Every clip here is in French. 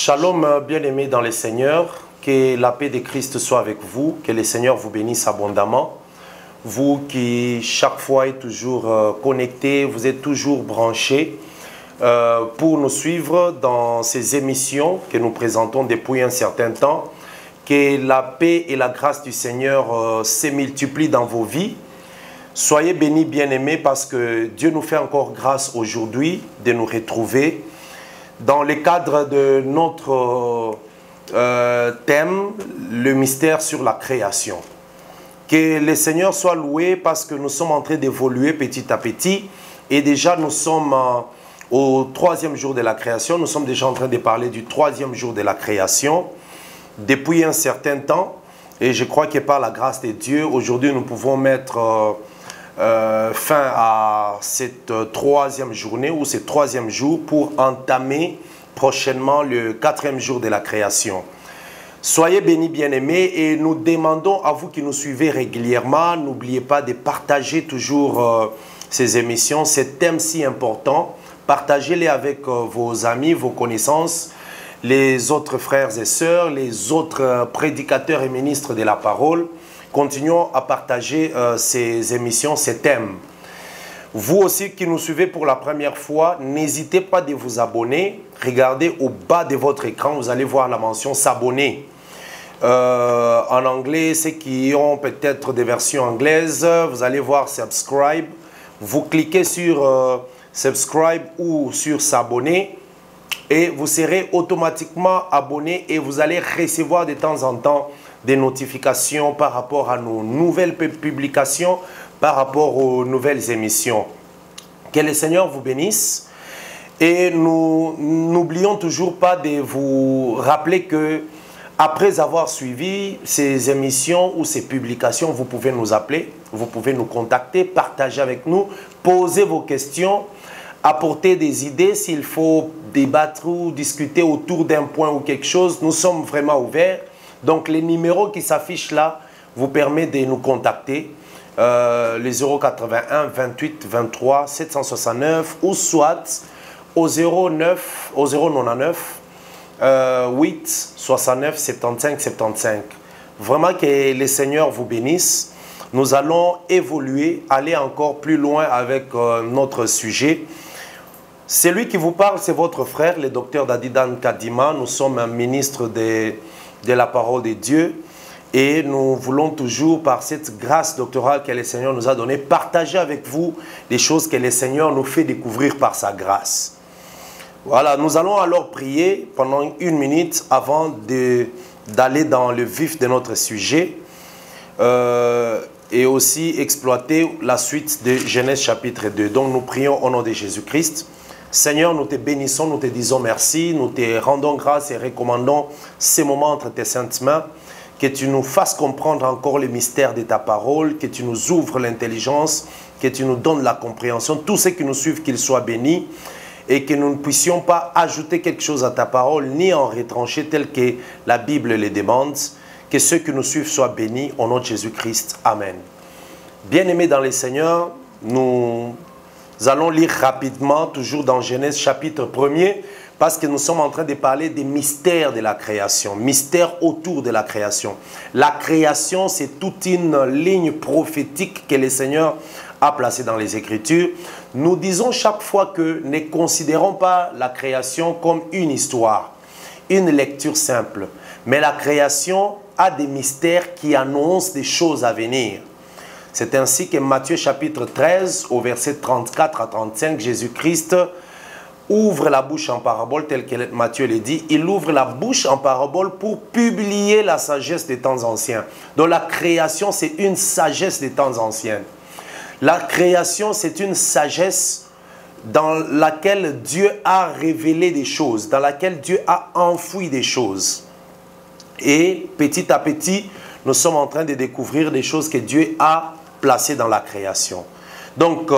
Shalom, bien-aimés dans le Seigneur, que la paix de Christ soit avec vous, que le Seigneur vous bénisse abondamment. Vous qui chaque fois êtes toujours connectés, vous êtes toujours branchés pour nous suivre dans ces émissions que nous présentons depuis un certain temps. Que la paix et la grâce du Seigneur se multiplient dans vos vies. Soyez bénis, bien-aimés, parce que Dieu nous fait encore grâce aujourd'hui de nous retrouver dans le cadre de notre thème, le mystère sur la création. Que le Seigneur soit loué parce que nous sommes en train d'évoluer petit à petit. Et déjà, nous sommes au troisième jour de la création. Nous sommes déjà en train de parler du troisième jour de la création depuis un certain temps. Et je crois que par la grâce de Dieu, aujourd'hui, nous pouvons mettre fin à cette troisième journée ou ce troisième jour pour entamer prochainement le quatrième jour de la création. Soyez bénis, bien-aimés, et nous demandons à vous qui nous suivez régulièrement, n'oubliez pas de partager toujours ces émissions, ces thèmes si importants. Partagez-les avec vos amis, vos connaissances, les autres frères et sœurs, les autres prédicateurs et ministres de la parole. Continuons à partager ces émissions, ces thèmes. Vous aussi qui nous suivez pour la première fois, n'hésitez pas de vous abonner. Regardez au bas de votre écran, vous allez voir la mention s'abonner. En anglais, ceux qui ont peut-être des versions anglaises, vous allez voir subscribe. Vous cliquez sur subscribe ou sur s'abonner et vous serez automatiquement abonné et vous allez recevoir de temps en temps des notifications par rapport à nos nouvelles publications, par rapport aux nouvelles émissions. Que le Seigneur vous bénisse. Et nous n'oublions toujours pas de vous rappeler que après avoir suivi ces émissions ou ces publications, vous pouvez nous appeler, vous pouvez nous contacter, partager avec nous, poser vos questions, apporter des idées s'il faut débattre ou discuter autour d'un point ou quelque chose. Nous sommes vraiment ouverts. Donc, les numéros qui s'affichent là vous permettent de nous contacter. Les 081 28 23 769 ou soit au 099 8 69 75 75. Vraiment que le Seigneur vous bénisse. Nous allons évoluer, aller encore plus loin avec notre sujet. Celui qui vous parle, c'est votre frère, le docteur Dadidan Kadima. Nous sommes un ministre de la parole de Dieu. Et nous voulons toujours, par cette grâce doctorale que le Seigneur nous a donnée, partager avec vous les choses que le Seigneur nous fait découvrir par sa grâce. Voilà, nous allons alors prier pendant 1 minute avant d'aller dans le vif de notre sujet et aussi exploiter la suite de Genèse chapitre 2. Donc nous prions au nom de Jésus-Christ. Seigneur, nous te bénissons, nous te disons merci, nous te rendons grâce et recommandons ces moments entre tes saintes mains. Que tu nous fasses comprendre encore les mystères de ta parole, que tu nous ouvres l'intelligence, que tu nous donnes la compréhension. Tous ceux qui nous suivent, qu'ils soient bénis et que nous ne puissions pas ajouter quelque chose à ta parole, ni en retrancher tel que la Bible les demande. Que ceux qui nous suivent soient bénis au nom de Jésus-Christ. Amen. Bien-aimés dans le Seigneur, nous allons lire rapidement, toujours dans Genèse chapitre 1er, parce que nous sommes en train de parler des mystères de la création, mystères autour de la création. La création, c'est toute une ligne prophétique que le Seigneur a placée dans les Écritures. Nous disons chaque fois que ne considérons pas la création comme une histoire, une lecture simple. Mais la création a des mystères qui annoncent des choses à venir. C'est ainsi que Matthieu chapitre 13, au verset 34 à 35, Jésus-Christ ouvre la bouche en parabole, tel que Matthieu le dit. Il ouvre la bouche en parabole pour publier la sagesse des temps anciens. Donc la création, c'est une sagesse des temps anciens. La création, c'est une sagesse dans laquelle Dieu a révélé des choses, dans laquelle Dieu a enfoui des choses. Et petit à petit, nous sommes en train de découvrir des choses que Dieu a placées dans la création. Donc,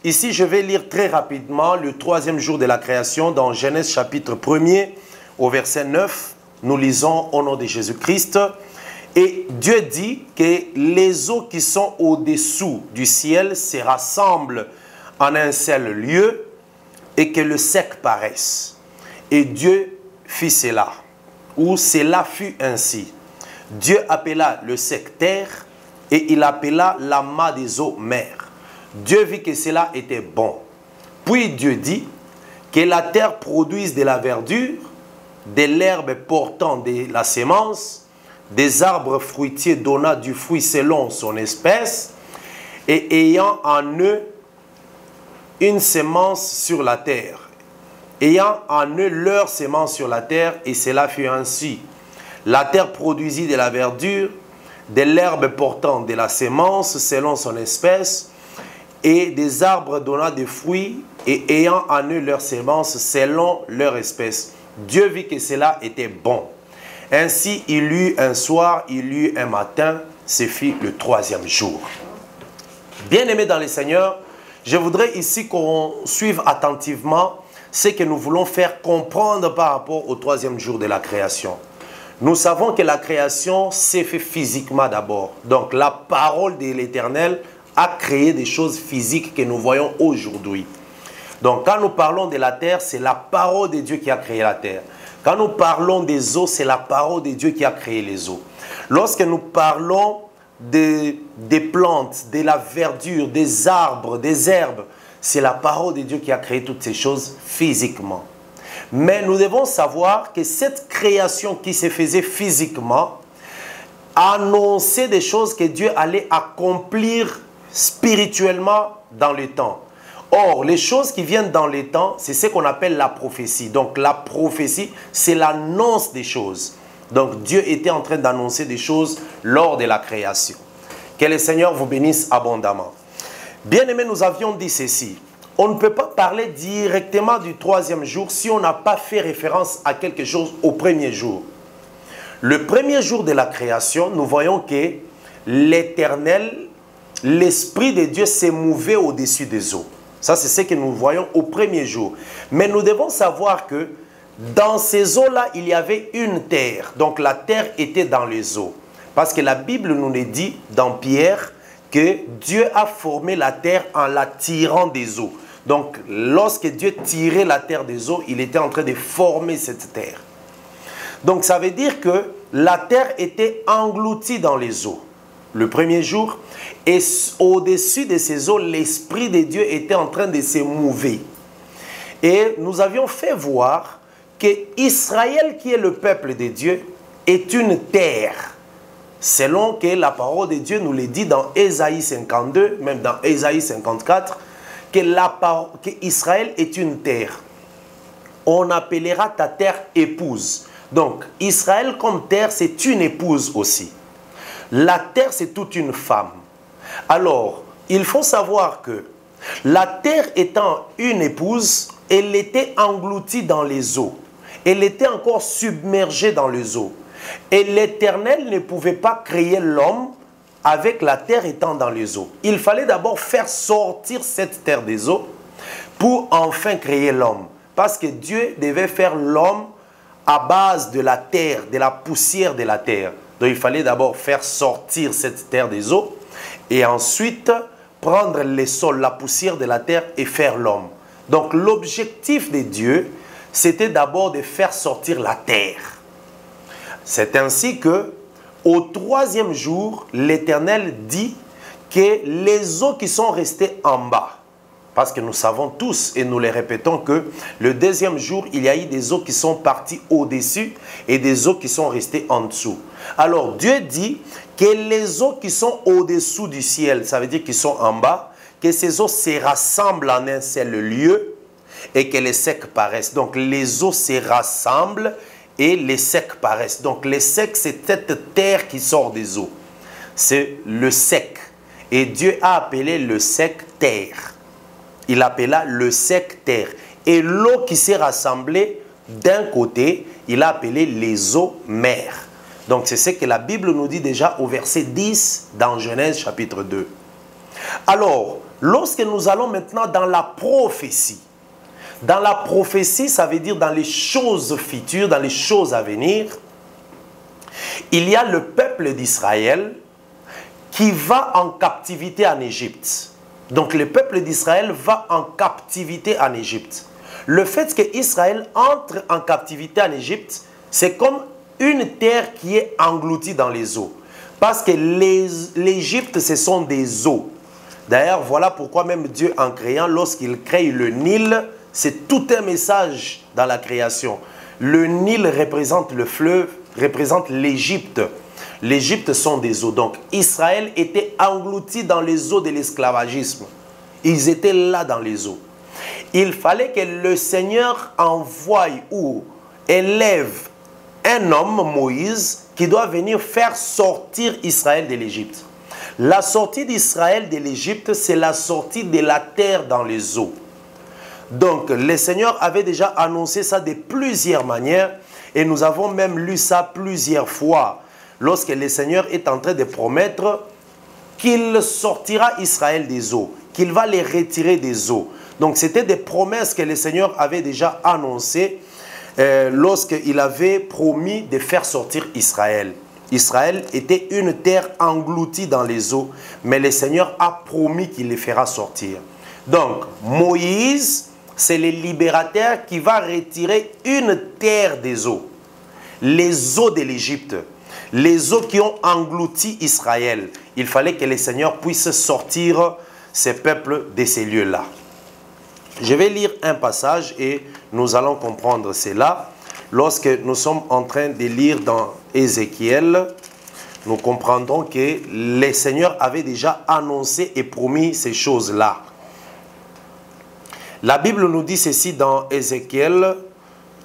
ici, je vais lire très rapidement le troisième jour de la création dans Genèse chapitre 1er au verset 9. Nous lisons au nom de Jésus-Christ. Et Dieu dit que les eaux qui sont au-dessous du ciel se rassemblent en un seul lieu et que le sec paraisse. Et Dieu fit cela, ou cela fut ainsi. Dieu appela le sec terre, et il appela l'amas des eaux mer. Dieu vit que cela était bon. Puis Dieu dit que la terre produise de la verdure, de l'herbe portant de la sémence, des arbres fruitiers donnant du fruit selon son espèce, et ayant en eux une sémence sur la terre. Ayant en eux leur sémence sur la terre, et cela fut ainsi. La terre produisit de la verdure, de l'herbe portant de la sémence selon son espèce, et des arbres donnant des fruits, et ayant en eux leur sémence selon leur espèce. Dieu vit que cela était bon. Ainsi, il eut un soir, il eut un matin, ce fut le troisième jour. Bien-aimés dans le Seigneur, je voudrais ici qu'on suive attentivement ce que nous voulons faire comprendre par rapport au troisième jour de la création. Nous savons que la création s'est faite physiquement d'abord. Donc la parole de l'Éternel a créé des choses physiques que nous voyons aujourd'hui. Donc quand nous parlons de la terre, c'est la parole de Dieu qui a créé la terre. Quand nous parlons des eaux, c'est la parole de Dieu qui a créé les eaux. Lorsque nous parlons des plantes, de la verdure, des arbres, des herbes, c'est la parole de Dieu qui a créé toutes ces choses physiquement. Mais nous devons savoir que cette création qui se faisait physiquement annonçait des choses que Dieu allait accomplir spirituellement dans le temps. Or, les choses qui viennent dans les temps, c'est ce qu'on appelle la prophétie. Donc, la prophétie, c'est l'annonce des choses. Donc, Dieu était en train d'annoncer des choses lors de la création. Que le Seigneur vous bénisse abondamment. Bien-aimés, nous avions dit ceci. On ne peut pas parler directement du troisième jour si on n'a pas fait référence à quelque chose au premier jour. Le premier jour de la création, nous voyons que l'Éternel, l'Esprit de Dieu s'est mouvé au-dessus des eaux. Ça, c'est ce que nous voyons au premier jour. Mais nous devons savoir que dans ces eaux-là, il y avait une terre. Donc la terre était dans les eaux. Parce que la Bible nous le dit dans Pierre que Dieu a formé la terre en la tirant des eaux. Donc lorsque Dieu tirait la terre des eaux, il était en train de former cette terre. Donc ça veut dire que la terre était engloutie dans les eaux le premier jour. Et au-dessus de ces eaux, l'Esprit de Dieu était en train de se mouver. Et nous avions fait voir que Israël, qui est le peuple de Dieu, est une terre. Selon que la parole de Dieu nous le dit dans Ésaïe 52, même dans Ésaïe 54, que Israël est une terre. On appellera ta terre épouse. Donc, Israël comme terre, c'est une épouse aussi. La terre, c'est toute une femme. Alors, il faut savoir que la terre étant une épouse, elle était engloutie dans les eaux. Elle était encore submergée dans les eaux. Et l'Éternel ne pouvait pas créer l'homme avec la terre étant dans les eaux. Il fallait d'abord faire sortir cette terre des eaux pour enfin créer l'homme. Parce que Dieu devait faire l'homme à base de la terre, de la poussière de la terre. Donc il fallait d'abord faire sortir cette terre des eaux et ensuite prendre le sol, la poussière de la terre et faire l'homme. Donc l'objectif de Dieu, c'était d'abord de faire sortir la terre. C'est ainsi que au troisième jour, l'Éternel dit que les eaux qui sont restées en bas, parce que nous savons tous et nous les répétons que le deuxième jour, il y a eu des eaux qui sont parties au-dessus et des eaux qui sont restées en dessous. Alors Dieu dit que les eaux qui sont au-dessous du ciel, ça veut dire qu'ils sont en bas, que ces eaux se rassemblent en un seul lieu et que les secs paraissent. Donc les eaux se rassemblent et les secs paraissent. Donc les secs, c'est cette terre qui sort des eaux. C'est le sec. Et Dieu a appelé le sec terre. Il appela le sec terre. Et l'eau qui s'est rassemblée d'un côté, il a appelé les eaux mer. Donc c'est ce que la Bible nous dit déjà au verset 10 dans Genèse chapitre 2. Alors, lorsque nous allons maintenant dans la prophétie, dans la prophétie, ça veut dire dans les choses futures, dans les choses à venir, il y a le peuple d'Israël qui va en captivité en Égypte. Donc le peuple d'Israël va en captivité en Égypte. Le fait qu'Israël entre en captivité en Égypte, c'est comme une terre qui est engloutie dans les eaux. Parce que l'Égypte, ce sont des eaux. D'ailleurs, voilà pourquoi même Dieu, en créant, lorsqu'il crée le Nil, c'est tout un message dans la création. Le Nil représente le fleuve, représente l'Égypte. L'Égypte sont des eaux. Donc, Israël était englouti dans les eaux de l'esclavagisme. Ils étaient là dans les eaux. Il fallait que le Seigneur envoie ou élève un homme, Moïse, qui doit venir faire sortir Israël de l'Égypte. La sortie d'Israël de l'Égypte, c'est la sortie de la terre dans les eaux. Donc, le Seigneur avait déjà annoncé ça de plusieurs manières et nous avons même lu ça plusieurs fois lorsque le Seigneur est en train de promettre qu'il sortira Israël des eaux, qu'il va les retirer des eaux. Donc, c'était des promesses que le Seigneur avait déjà annoncées lorsqu'il avait promis de faire sortir Israël. Israël était une terre engloutie dans les eaux, mais le Seigneur a promis qu'il les fera sortir. Donc, Moïse, c'est le libérateur qui va retirer une terre des eaux. Les eaux de l'Égypte, les eaux qui ont englouti Israël. Il fallait que le Seigneur puisse sortir ces peuples de ces lieux-là. Je vais lire un passage et nous allons comprendre cela. Lorsque nous sommes en train de lire dans Ézéchiel, nous comprendrons que le Seigneur avait déjà annoncé et promis ces choses-là. La Bible nous dit ceci dans Ézéchiel,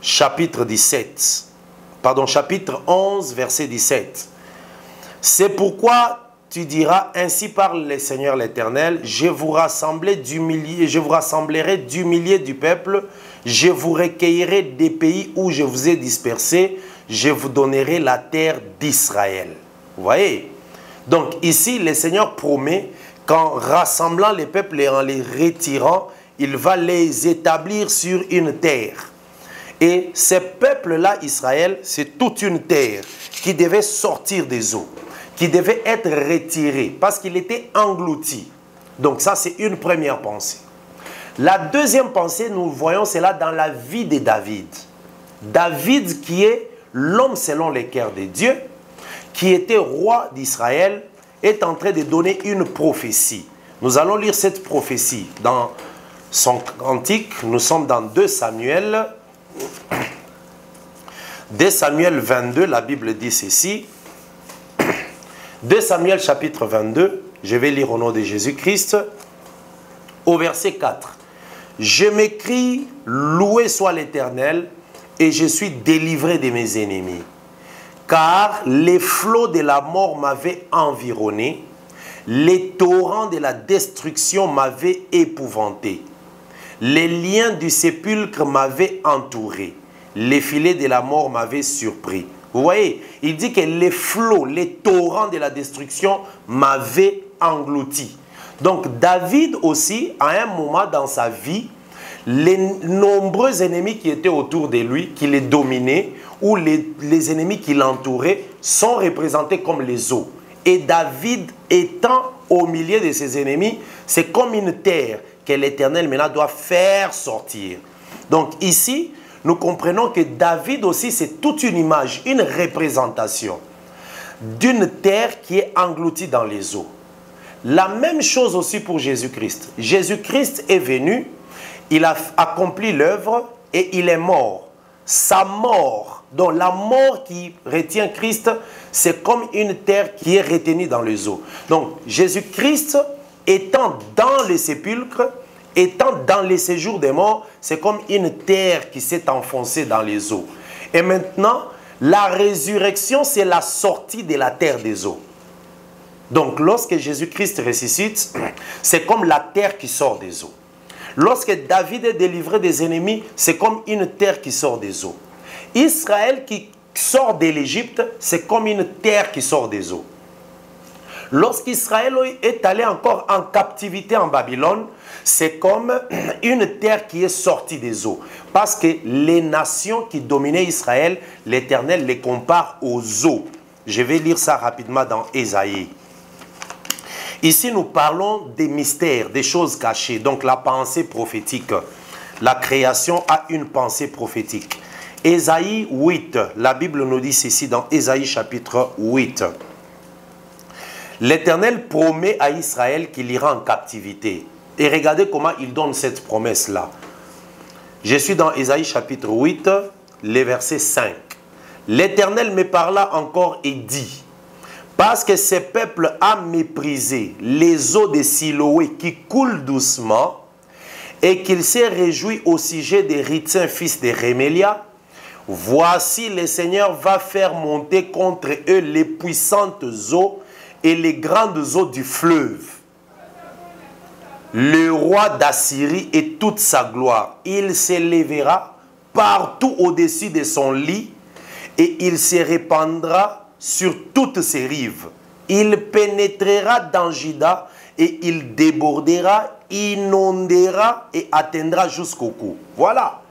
chapitre 11, verset 17. C'est pourquoi tu diras, ainsi parle le Seigneur l'Éternel, je vous rassemblerai du milieu du peuple, je vous recueillerai des pays où je vous ai dispersés, je vous donnerai la terre d'Israël. Vous voyez? Donc ici, le Seigneur promet qu'en rassemblant les peuples et en les retirant, il va les établir sur une terre. Et ces peuples-là, Israël, c'est toute une terre qui devait sortir des eaux, qui devait être retirée parce qu'il était englouti. Donc ça, c'est une première pensée. La deuxième pensée, nous voyons cela dans la vie de David. David qui est l'homme selon le cœur de Dieu, qui était roi d'Israël, est en train de donner une prophétie. Nous allons lire cette prophétie dans son cantique. Nous sommes dans 2 Samuel. 2 Samuel 22, la Bible dit ceci. 2 Samuel chapitre 22, je vais lire au nom de Jésus-Christ, au verset 4. Je m'écris, loué soit l'Éternel, et je suis délivré de mes ennemis. Car les flots de la mort m'avaient environné, les torrents de la destruction m'avaient épouvanté. Les liens du sépulcre m'avaient entouré, les filets de la mort m'avaient surpris. Vous voyez, il dit que les flots, les torrents de la destruction m'avaient englouti. Donc David aussi, à un moment dans sa vie, les nombreux ennemis qui étaient autour de lui, qui les dominaient, ou les ennemis qui l'entouraient, sont représentés comme les eaux. Et David étant au milieu de ses ennemis, c'est comme une terre que l'Éternel maintenant doit faire sortir. Donc ici, nous comprenons que David aussi, c'est toute une image, une représentation d'une terre qui est engloutie dans les eaux. La même chose aussi pour Jésus-Christ. Jésus-Christ est venu, il a accompli l'œuvre et il est mort. Sa mort, donc la mort qui retient Christ, c'est comme une terre qui est retenue dans les eaux. Donc Jésus-Christ étant dans les sépulcres, étant dans les séjours des morts, c'est comme une terre qui s'est enfoncée dans les eaux. Et maintenant, la résurrection, c'est la sortie de la terre des eaux. Donc, lorsque Jésus-Christ ressuscite, c'est comme la terre qui sort des eaux. Lorsque David est délivré des ennemis, c'est comme une terre qui sort des eaux. Israël qui sort de l'Égypte, c'est comme une terre qui sort des eaux. Lorsqu'Israël est allé encore en captivité en Babylone, c'est comme une terre qui est sortie des eaux. Parce que les nations qui dominaient Israël, l'Éternel les compare aux eaux. Je vais lire ça rapidement dans Ésaïe. Ici, nous parlons des mystères, des choses cachées, donc la pensée prophétique. La création a une pensée prophétique. Ésaïe 8, la Bible nous dit ceci dans Ésaïe chapitre 8. L'Éternel promet à Israël qu'il ira en captivité. Et regardez comment il donne cette promesse-là. Je suis dans Ésaïe chapitre 8, les versets 5. L'Éternel me parla encore et dit, parce que ce peuple a méprisé les eaux de Siloé qui coulent doucement, et qu'il s'est réjoui au sujet des Ritsins, fils de Rémélia, voici le Seigneur va faire monter contre eux les puissantes eaux et les grandes eaux du fleuve. Le roi d'Assyrie et toute sa gloire, il s'élèvera partout au-dessus de son lit et il se répandra sur toutes ses rives. Il pénétrera dans Juda et il débordera, inondera et atteindra jusqu'au cou. Voilà.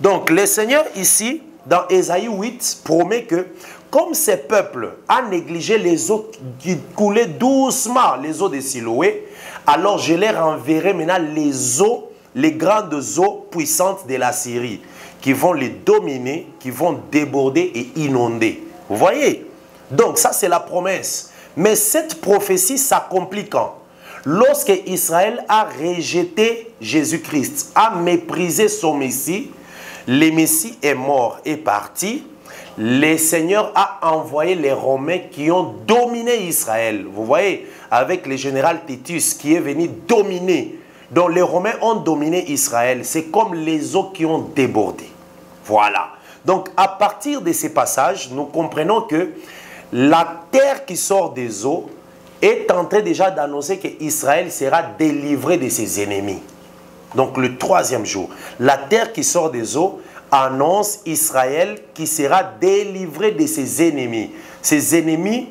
Donc le Seigneur ici, dans Ésaïe 8, promet que comme ce peuple a négligé les eaux qui coulaient doucement, les eaux de Siloé, alors je leur enverrai maintenant les eaux, les grandes eaux puissantes de la Syrie, qui vont les dominer, qui vont déborder et inonder. Vous voyez? Donc ça c'est la promesse. Mais cette prophétie s'accomplit quand? Lorsque Israël a rejeté Jésus-Christ, a méprisé son Messie, le Messie est mort et parti, le Seigneur a envoyé les Romains qui ont dominé Israël. Vous voyez, avec le général Titus qui est venu dominer. Donc les Romains ont dominé Israël. C'est comme les eaux qui ont débordé. Voilà. Donc à partir de ces passages, nous comprenons que la terre qui sort des eaux est en train déjà d'annoncer qu'Israël sera délivré de ses ennemis. Donc le troisième jour, la terre qui sort des eaux annonce Israël qui sera délivré de ses ennemis. Ses ennemis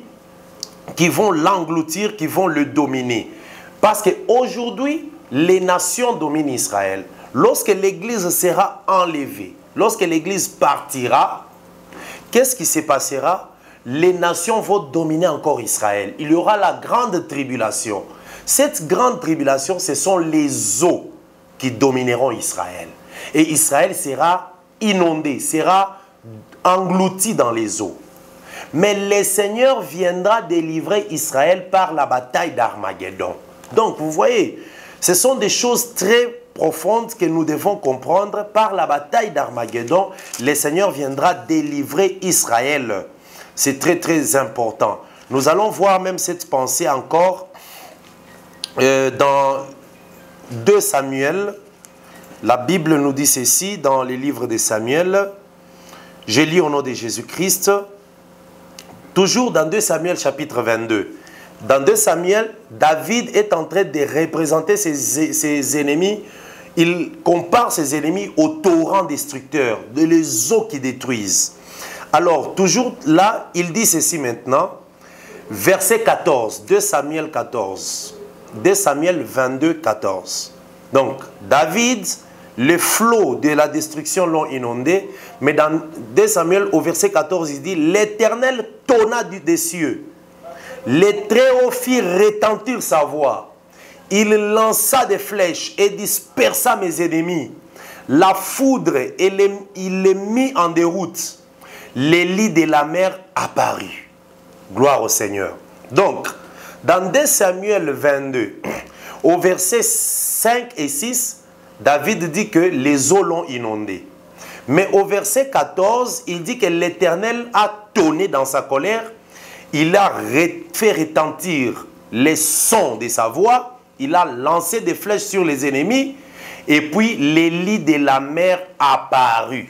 qui vont l'engloutir, qui vont le dominer. Parce qu'aujourd'hui, les nations dominent Israël. Lorsque l'Église sera enlevée, lorsque l'Église partira, qu'est-ce qui se passera? Les nations vont dominer encore Israël. Il y aura la grande tribulation. Cette grande tribulation, ce sont les eaux qui domineront Israël. Et Israël sera inondé, sera englouti dans les eaux. Mais le Seigneur viendra délivrer Israël par la bataille d'Armageddon. Donc, vous voyez, ce sont des choses très profondes que nous devons comprendre. Par la bataille d'Armageddon, le Seigneur viendra délivrer Israël. C'est très, très important. Nous allons voir même cette pensée encore dans 2 Samuel. La Bible nous dit ceci dans les livres de Samuel. Je lis au nom de Jésus-Christ. Toujours dans 2 Samuel chapitre 22. Dans 2 Samuel, David est en train de représenter ses ennemis. Il compare ses ennemis aux torrents destructeurs, les eaux qui détruisent. Alors, toujours là, il dit ceci maintenant. Verset 14, 2 Samuel 14. 2 Samuel 22, 14. Donc, David, les flots de la destruction l'ont inondé. Mais dans 2 Samuel, au verset 14, il dit, l'Éternel tonna des cieux. Les Très-Hauts firent retentir sa voix. Il lança des flèches et dispersa mes ennemis. La foudre, il les mit en déroute. Les lits de la mer apparut. Gloire au Seigneur. Donc, dans 2 Samuel 22, au verset 5 et 6, David dit que les eaux l'ont inondé. Mais au verset 14, il dit que l'Éternel a tonné dans sa colère. Il a fait retentir les sons de sa voix. Il a lancé des flèches sur les ennemis. Et puis, les lits de la mer apparut.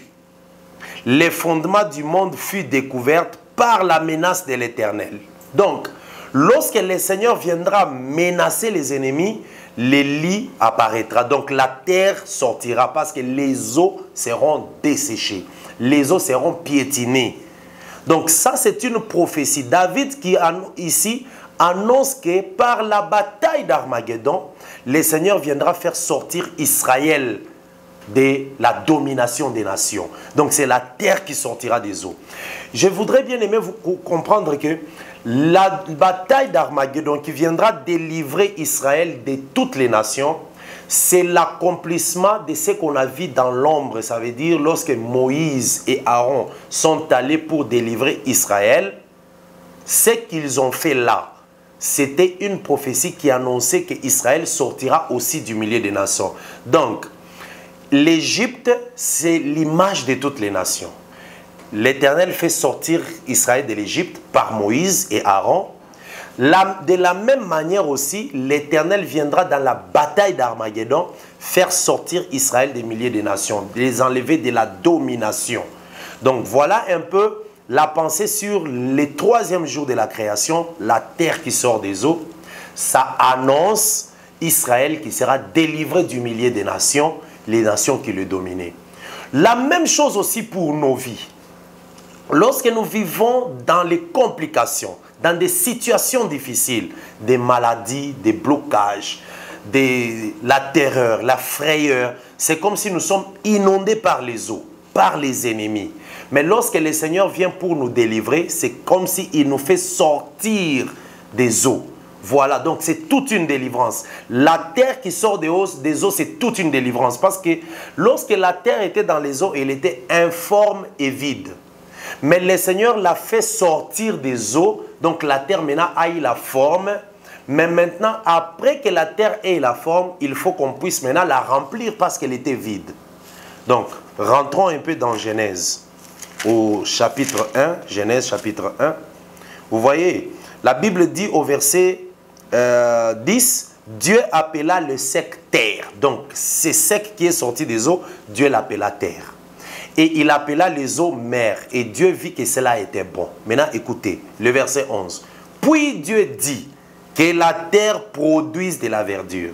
Les fondements du monde furent découverts par la menace de l'Éternel. Donc, lorsque le Seigneur viendra menacer les ennemis, les lits apparaîtra. Donc, la terre sortira parce que les eaux seront desséchées. Les eaux seront piétinées. Donc, ça, c'est une prophétie. David, qui ici annonce que par la bataille d'Armageddon, le Seigneur viendra faire sortir Israël de la domination des nations. Donc c'est la terre qui sortira des eaux. Je voudrais bien aimer vous comprendre que la bataille d'Armageddon qui viendra délivrer Israël de toutes les nations, c'est l'accomplissement de ce qu'on a vu dans l'ombre. Ça veut dire lorsque Moïse et Aaron sont allés pour délivrer Israël, ce qu'ils ont fait là, c'était une prophétie qui annonçait qu'Israël sortira aussi du milieu des nations. Donc, l'Égypte, c'est l'image de toutes les nations. L'Éternel fait sortir Israël de l'Égypte par Moïse et Aaron. De la même manière aussi, l'Éternel viendra dans la bataille d'Armageddon faire sortir Israël des milliers de nations, les enlever de la domination. Donc voilà un peu la pensée sur les troisième jours de la création, la terre qui sort des eaux. Ça annonce Israël qui sera délivré du milieu des nations, les nations qui le dominaient. La même chose aussi pour nos vies. Lorsque nous vivons dans les complications, dans des situations difficiles, des maladies, des blocages, la terreur, la frayeur, c'est comme si nous sommes inondés par les eaux, par les ennemis. Mais lorsque le Seigneur vient pour nous délivrer, c'est comme s'il nous fait sortir des eaux. Voilà, donc c'est toute une délivrance. La terre qui sort des eaux, c'est toute une délivrance. Parce que lorsque la terre était dans les eaux, elle était informe et vide. Mais le Seigneur l'a fait sortir des eaux, donc la terre maintenant a eu la forme. Mais maintenant, après que la terre ait la forme, il faut qu'on puisse maintenant la remplir parce qu'elle était vide. Donc, rentrons un peu dans Genèse, au chapitre 1, Genèse chapitre 1. Vous voyez, la Bible dit au verset 10, Dieu appela le sec terre. Donc, c'est sec qui est sorti des eaux, Dieu l'appela terre. Et il appela les eaux mer. Et Dieu vit que cela était bon. Maintenant, écoutez, le verset 11. Puis Dieu dit que la terre produise de la verdure,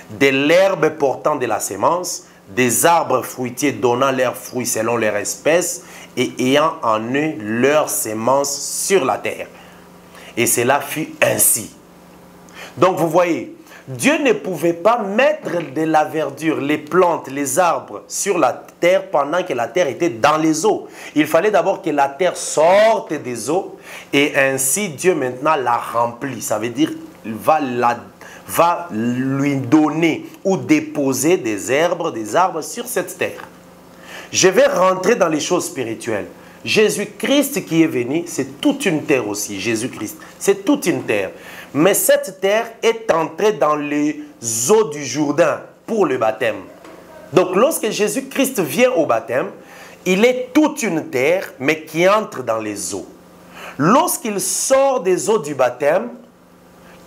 de l'herbe portant de la sémence, des arbres fruitiers donnant leurs fruits selon leur espèce et ayant en eux leur sémence sur la terre. Et cela fut ainsi. Donc vous voyez, Dieu ne pouvait pas mettre de la verdure, les plantes, les arbres sur la terre pendant que la terre était dans les eaux. Il fallait d'abord que la terre sorte des eaux et ainsi Dieu maintenant la remplit. Ça veut dire qu'il va lui donner ou déposer des herbes, des arbres sur cette terre. Je vais rentrer dans les choses spirituelles. Jésus-Christ qui est venu, c'est toute une terre aussi. Jésus-Christ, c'est toute une terre. Mais cette terre est entrée dans les eaux du Jourdain pour le baptême. Donc lorsque Jésus-Christ vient au baptême, il est toute une terre, mais qui entre dans les eaux. Lorsqu'il sort des eaux du baptême,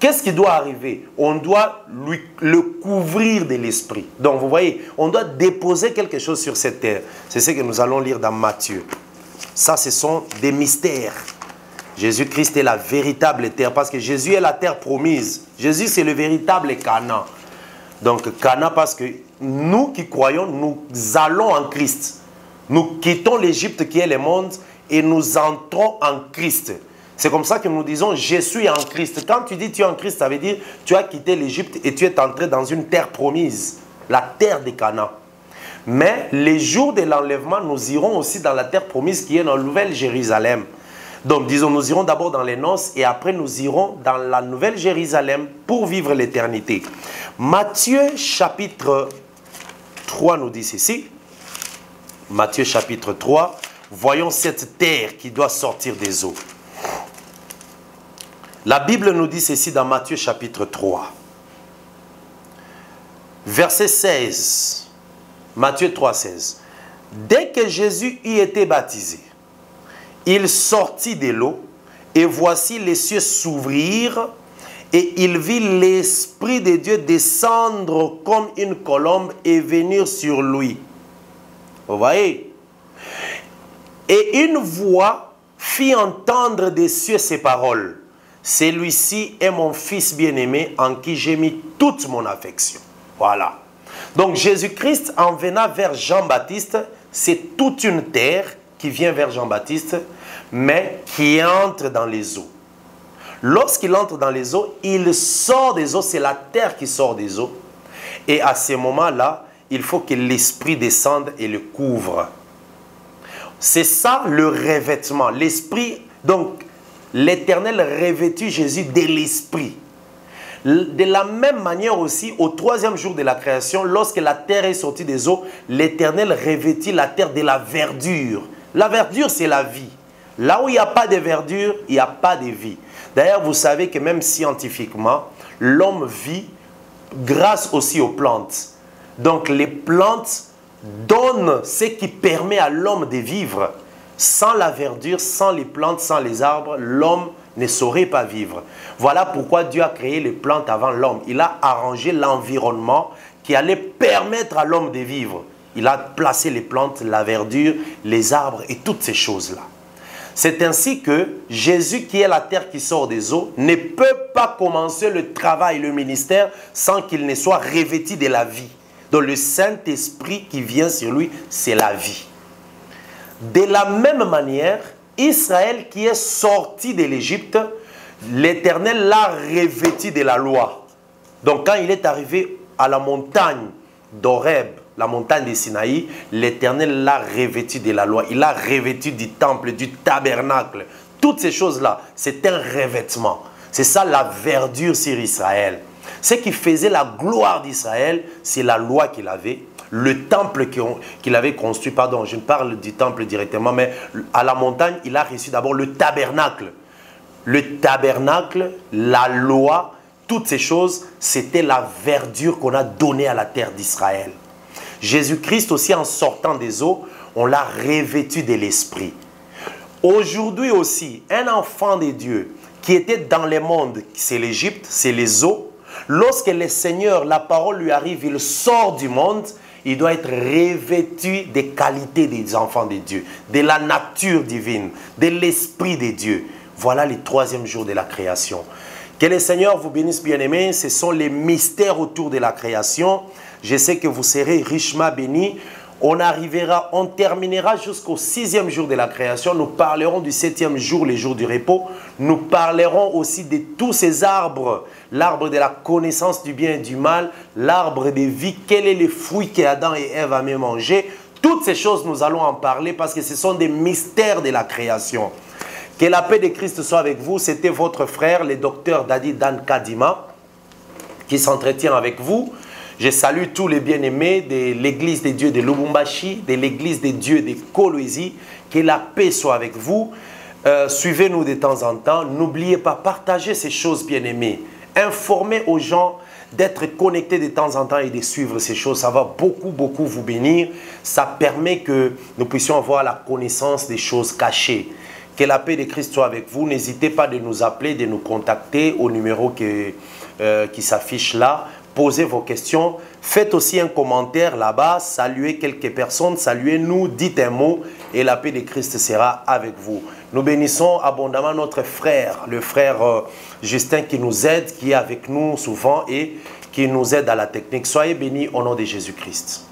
qu'est-ce qui doit arriver? On doit le couvrir de l'esprit. Donc vous voyez, on doit déposer quelque chose sur cette terre. C'est ce que nous allons lire dans Matthieu. Ça, ce sont des mystères. Jésus-Christ est la véritable terre parce que Jésus est la terre promise. Jésus, c'est le véritable Canaan. Donc, Canaan parce que nous qui croyons, nous allons en Christ. Nous quittons l'Égypte qui est le monde et nous entrons en Christ. C'est comme ça que nous disons, je suis en Christ. Quand tu dis tu es en Christ, ça veut dire tu as quitté l'Égypte et tu es entré dans une terre promise, la terre de Canaan. Mais les jours de l'enlèvement, nous irons aussi dans la terre promise qui est dans la Nouvelle Jérusalem. Donc, disons, nous irons d'abord dans les noces et après nous irons dans la Nouvelle Jérusalem pour vivre l'éternité. Matthieu chapitre 3 nous dit ceci. Matthieu chapitre 3, voyons cette terre qui doit sortir des eaux. La Bible nous dit ceci dans Matthieu chapitre 3. Verset 16. Matthieu 3, 16. Dès que Jésus y était baptisé, il sortit de l'eau, et voici les cieux s'ouvrirent, et il vit l'Esprit de Dieu descendre comme une colombe et venir sur lui. Vous voyez? Et une voix fit entendre des cieux ces paroles. Celui-ci est mon Fils bien-aimé en qui j'ai mis toute mon affection. Voilà. Donc Jésus-Christ, en venant vers Jean-Baptiste, c'est toute une terre qui vient vers Jean-Baptiste, mais qui entre dans les eaux. Lorsqu'il entre dans les eaux, il sort des eaux, c'est la terre qui sort des eaux. Et à ce moment-là, il faut que l'Esprit descende et le couvre. C'est ça le revêtement. L'Esprit, donc l'Éternel revêtit Jésus de l'Esprit. De la même manière aussi, au troisième jour de la création, lorsque la terre est sortie des eaux, l'Éternel revêtit la terre de la verdure. La verdure, c'est la vie. Là où il n'y a pas de verdure, il n'y a pas de vie. D'ailleurs, vous savez que même scientifiquement, l'homme vit grâce aussi aux plantes. Donc les plantes donnent ce qui permet à l'homme de vivre. Sans la verdure, sans les plantes, sans les arbres, l'homme ne saurait pas vivre. Voilà pourquoi Dieu a créé les plantes avant l'homme. Il a arrangé l'environnement qui allait permettre à l'homme de vivre. Il a placé les plantes, la verdure, les arbres et toutes ces choses-là. C'est ainsi que Jésus, qui est la terre qui sort des eaux, ne peut pas commencer le travail, le ministère, sans qu'il ne soit revêtu de la vie. Donc le Saint-Esprit qui vient sur lui, c'est la vie. De la même manière, Israël qui est sorti de l'Égypte, l'Éternel l'a revêtu de la loi. Donc quand il est arrivé à la montagne d'Horeb, la montagne de Sinaï, l'Éternel l'a revêtu de la loi. Il l'a revêtu du temple, du tabernacle. Toutes ces choses-là, c'est un revêtement. C'est ça la verdure sur Israël. Ce qui faisait la gloire d'Israël, c'est la loi qu'il avait, le temple qu'il avait construit. Pardon, je ne parle du temple directement, mais à la montagne, il a reçu d'abord le tabernacle. Le tabernacle, la loi, toutes ces choses, c'était la verdure qu'on a donnée à la terre d'Israël. Jésus-Christ aussi, en sortant des eaux, on l'a revêtu de l'Esprit. Aujourd'hui aussi, un enfant de Dieu qui était dans le monde, c'est l'Égypte, c'est les eaux. Lorsque le Seigneur, la parole lui arrive, il sort du monde, il doit être revêtu des qualités des enfants de Dieu, de la nature divine, de l'Esprit de Dieu. Voilà les troisième jours de la création. Que le Seigneur vous bénisse, bien-aimés. Ce sont les mystères autour de la création. Je sais que vous serez richement bénis. On terminera jusqu'au 6e jour de la création. Nous parlerons du 7e jour, les jours du repos. Nous parlerons aussi de tous ces arbres. L'arbre de la connaissance du bien et du mal. L'arbre de vie. Quel est le fruit qu'Adam et Ève avaient mangé. Toutes ces choses, nous allons en parler parce que ce sont des mystères de la création. Que la paix de Christ soit avec vous. C'était votre frère, le docteur Dadi Dan Kadima, qui s'entretient avec vous. Je salue tous les bien-aimés de l'Église des dieux de Lubumbashi, de l'Église des dieux de Kolwezi. Que la paix soit avec vous. Suivez-nous de temps en temps. N'oubliez pas, partagez ces choses, bien-aimés. Informez aux gens d'être connectés de temps en temps et de suivre ces choses. Ça va beaucoup, beaucoup vous bénir. Ça permet que nous puissions avoir la connaissance des choses cachées. Que la paix de Christ soit avec vous. N'hésitez pas de nous appeler, de nous contacter au numéro qui s'affiche là. Posez vos questions. Faites aussi un commentaire là-bas. Saluez quelques personnes. Saluez-nous. Dites un mot et la paix de Christ sera avec vous. Nous bénissons abondamment notre frère, le frère Justin qui nous aide, qui est avec nous souvent et qui nous aide à la technique. Soyez bénis au nom de Jésus-Christ.